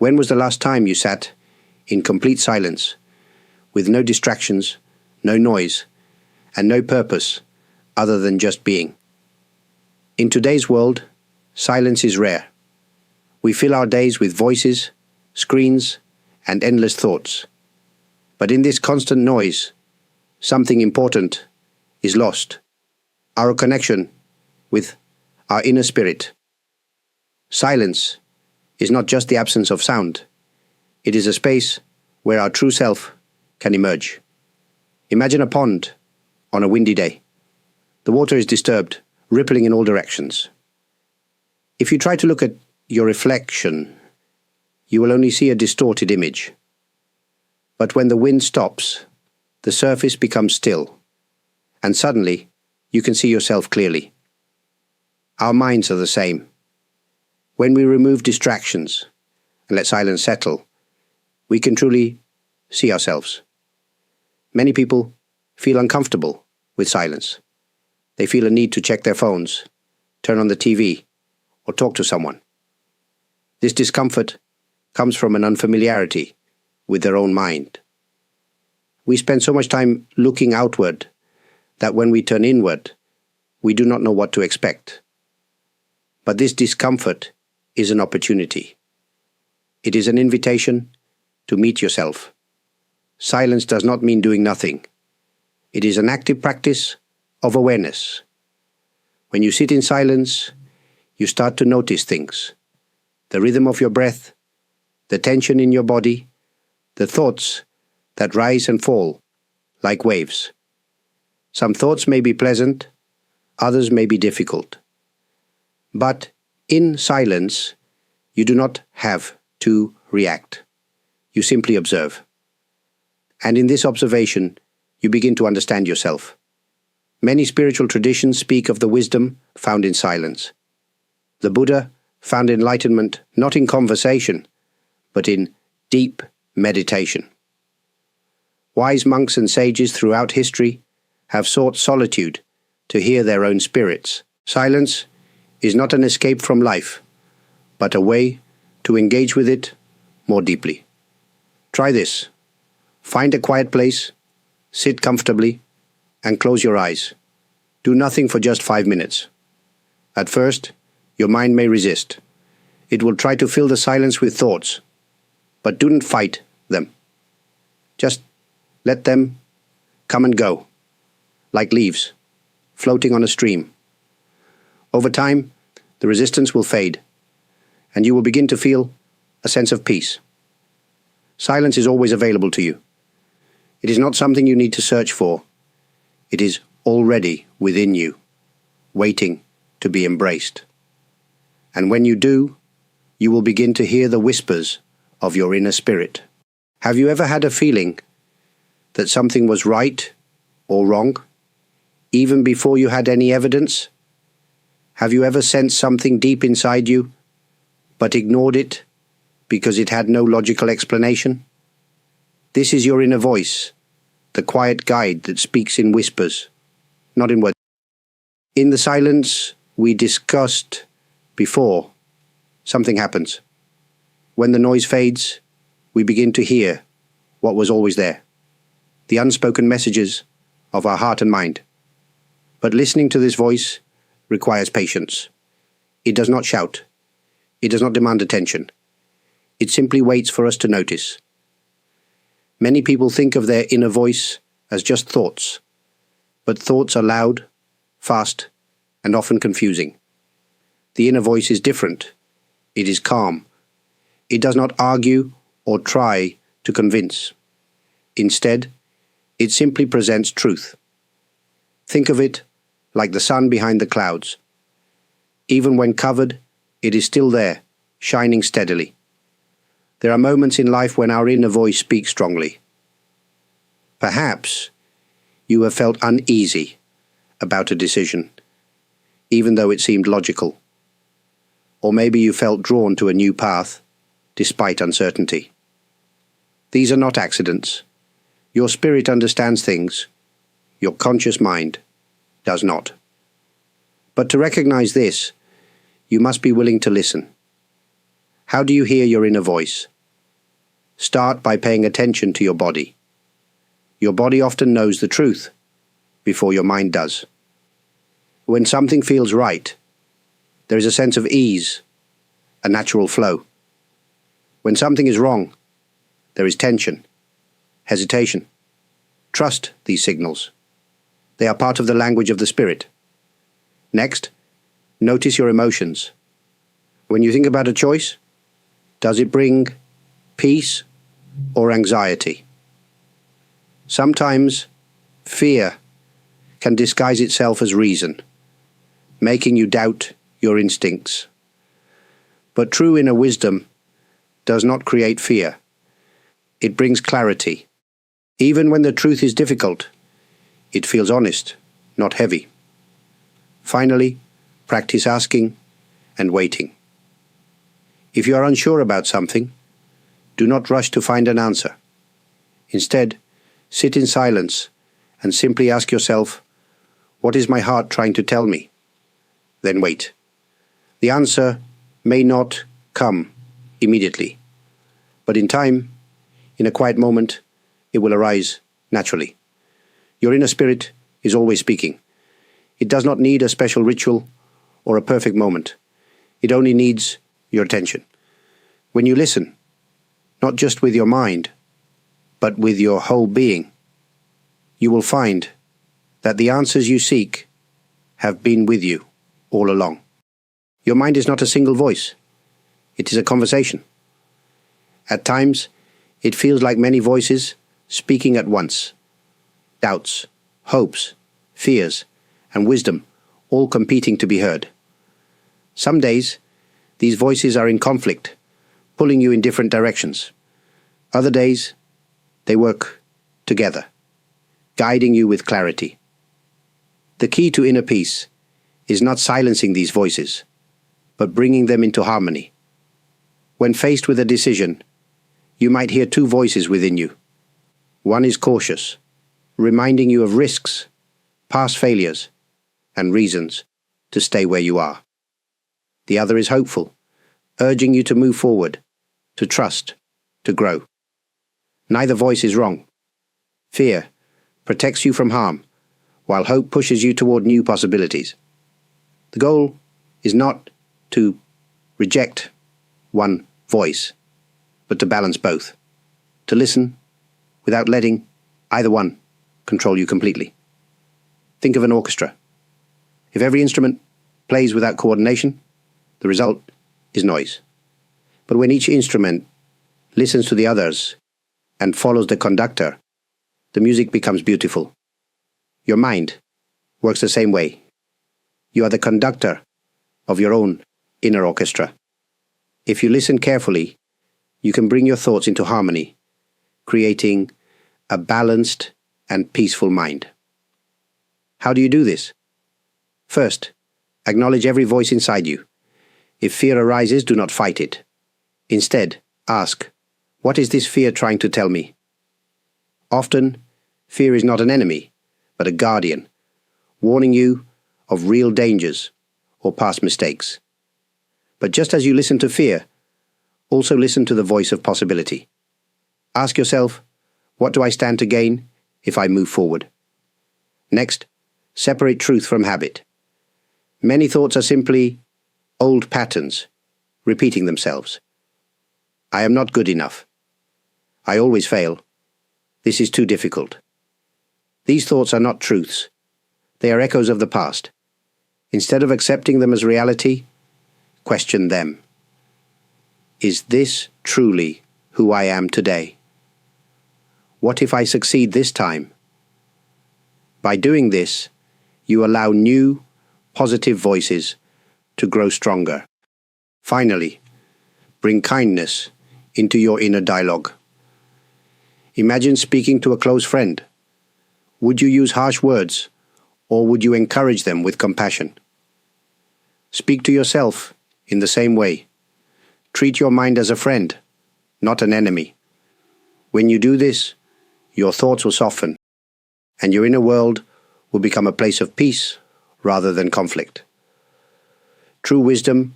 When was the last time you sat in complete silence, with no distractions, no noise, and no purpose other than just being? In today's world, silence is rare. We fill our days with voices, screens, and endless thoughts. But in this constant noise, something important is lost: our connection with our inner spirit. Silence is not just the absence of sound. It is a space where our true self can emerge. Imagine a pond on a windy day. The water is disturbed, rippling in all directions. If you try to look at your reflection, you will only see a distorted image. But when the wind stops, the surface becomes still, and suddenly you can see yourself clearly. Our minds are the same. When we remove distractions and let silence settle, we can truly see ourselves. Many people feel uncomfortable with silence. They feel a need to check their phones, turn on the TV, or talk to someone. This discomfort comes from an unfamiliarity with their own mind. We spend so much time looking outward that when we turn inward, we do not know what to expect. But this discomfort is an opportunity. It is an invitation to meet yourself. Silence does not mean doing nothing. It is an active practice of awareness. When you sit in silence, you start to notice things: the rhythm of your breath, the tension in your body, the thoughts that rise and fall like waves. Some thoughts may be pleasant, others may be difficult. But in silence, you do not have to react. You simply observe. And in this observation, you begin to understand yourself. Many spiritual traditions speak of the wisdom found in silence. The Buddha found enlightenment not in conversation, but in deep meditation. Wise monks and sages throughout history have sought solitude to hear their own spirits. Silence is not an escape from life, but a way to engage with it more deeply. Try this. Find a quiet place, sit comfortably, and close your eyes. Do nothing for just 5 minutes. At first, your mind may resist. It will try to fill the silence with thoughts, but do not fight them. Just let them come and go, like leaves floating on a stream. Over time, the resistance will fade, and you will begin to feel a sense of peace. Silence is always available to you. It is not something you need to search for. It is already within you, waiting to be embraced. And when you do, you will begin to hear the whispers of your inner spirit. Have you ever had a feeling that something was right or wrong, even before you had any evidence? Have you ever sensed something deep inside you, but ignored it because it had no logical explanation? This is your inner voice, the quiet guide that speaks in whispers, not in words. In the silence we discussed before, something happens. When the noise fades, we begin to hear what was always there, the unspoken messages of our heart and mind. But listening to this voice requires patience. It does not shout. It does not demand attention. It simply waits for us to notice. Many people think of their inner voice as just thoughts, but thoughts are loud, fast, and often confusing. The inner voice is different. It is calm. It does not argue or try to convince. Instead, it simply presents truth. Think of it like the sun behind the clouds. Even when covered, it is still there, shining steadily. There are moments in life when our inner voice speaks strongly. Perhaps you have felt uneasy about a decision, even though it seemed logical. Or maybe you felt drawn to a new path, despite uncertainty. These are not accidents. Your spirit understands things. Your conscious mind does not. But to recognize this, you must be willing to listen. How do you hear your inner voice? Start by paying attention to your body. Your body often knows the truth before your mind does. When something feels right, there is a sense of ease, a natural flow. When something is wrong, there is tension, hesitation. Trust these signals. They are part of the language of the spirit. Next, notice your emotions. When you think about a choice, does it bring peace or anxiety? Sometimes fear can disguise itself as reason, making you doubt your instincts. But true inner wisdom does not create fear. It brings clarity. Even when the truth is difficult, it feels honest, not heavy. Finally, practice asking and waiting. If you are unsure about something, do not rush to find an answer. Instead, sit in silence and simply ask yourself, what is my heart trying to tell me? Then wait. The answer may not come immediately, but in time, in a quiet moment, it will arise naturally. Your inner spirit is always speaking. It does not need a special ritual or a perfect moment. It only needs your attention. When you listen, not just with your mind, but with your whole being, you will find that the answers you seek have been with you all along. Your mind is not a single voice. It is a conversation. At times, it feels like many voices speaking at once. Doubts, hopes, fears, and wisdom all competing to be heard. Some days, these voices are in conflict, pulling you in different directions. Other days, they work together, guiding you with clarity. The key to inner peace is not silencing these voices, but bringing them into harmony. When faced with a decision, you might hear two voices within you. One is cautious, reminding you of risks, past failures, and reasons to stay where you are. The other is hopeful, urging you to move forward, to trust, to grow. Neither voice is wrong. Fear protects you from harm, while hope pushes you toward new possibilities. The goal is not to reject one voice, but to balance both, to listen without letting either one control you completely. Think of an orchestra. If every instrument plays without coordination, the result is noise. But when each instrument listens to the others and follows the conductor, the music becomes beautiful. Your mind works the same way. You are the conductor of your own inner orchestra. If you listen carefully, you can bring your thoughts into harmony, creating a balanced and peaceful mind. How do you do this? First, acknowledge every voice inside you. If fear arises, do not fight it. Instead, ask, what is this fear trying to tell me? Often, fear is not an enemy, but a guardian, warning you of real dangers or past mistakes. But just as you listen to fear, also listen to the voice of possibility. Ask yourself, what do I stand to gain if I move forward? Next, separate truth from habit. Many thoughts are simply old patterns, repeating themselves. I am not good enough. I always fail. This is too difficult. These thoughts are not truths. They are echoes of the past. Instead of accepting them as reality, question them. Is this truly who I am today? What if I succeed this time? By doing this, you allow new, positive voices to grow stronger. Finally, bring kindness into your inner dialogue. Imagine speaking to a close friend. Would you use harsh words, or would you encourage them with compassion? Speak to yourself in the same way. Treat your mind as a friend, not an enemy. When you do this, your thoughts will soften, and your inner world will become a place of peace rather than conflict. True wisdom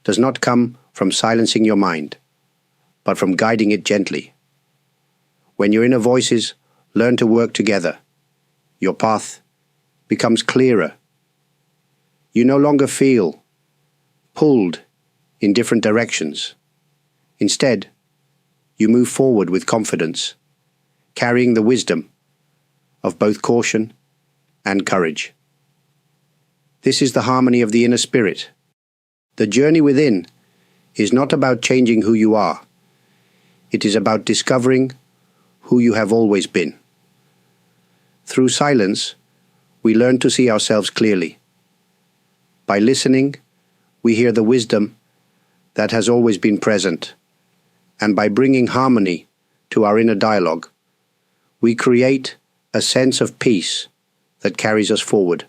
does not come from silencing your mind, but from guiding it gently. When your inner voices learn to work together, your path becomes clearer. You no longer feel pulled in different directions. Instead, you move forward with confidence, carrying the wisdom of both caution and courage. This is the harmony of the inner spirit. The journey within is not about changing who you are. It is about discovering who you have always been. Through silence, we learn to see ourselves clearly. By listening, we hear the wisdom that has always been present, and by bringing harmony to our inner dialogue, we create a sense of peace that carries us forward.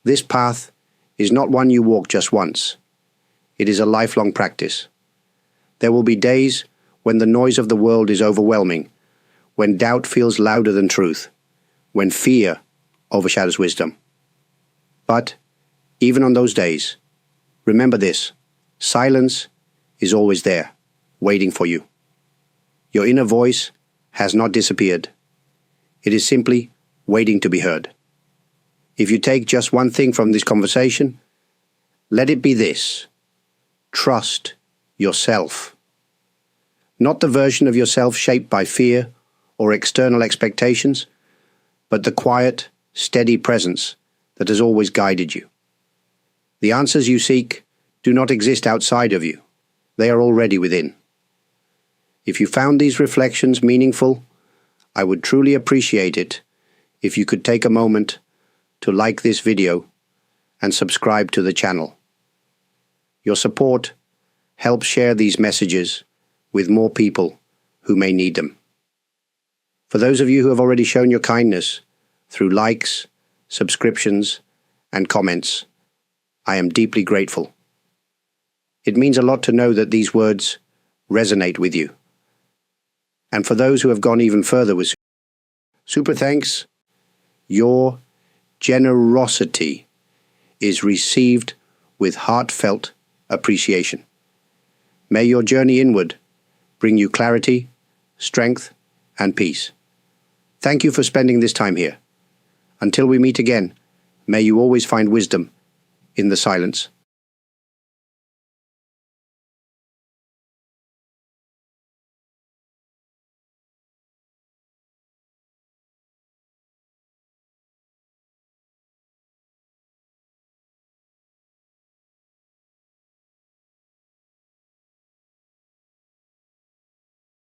This path is not one you walk just once. It is a lifelong practice. There will be days when the noise of the world is overwhelming, when doubt feels louder than truth, when fear overshadows wisdom. But even on those days, remember this: silence is always there, waiting for you. Your inner voice has not disappeared. It is simply waiting to be heard. If you take just one thing from this conversation, let it be this: trust yourself. Not the version of yourself shaped by fear or external expectations, but the quiet, steady presence that has always guided you. The answers you seek do not exist outside of you. They are already within. If you found these reflections meaningful, I would truly appreciate it if you could take a moment to like this video and subscribe to the channel. Your support helps share these messages with more people who may need them. For those of you who have already shown your kindness through likes, subscriptions, and comments, I am deeply grateful. It means a lot to know that these words resonate with you. And for those who have gone even further with super thanks, your generosity is received with heartfelt appreciation. May your journey inward bring you clarity, strength, and peace. Thank you for spending this time here. Until we meet again, may you always find wisdom in the silence.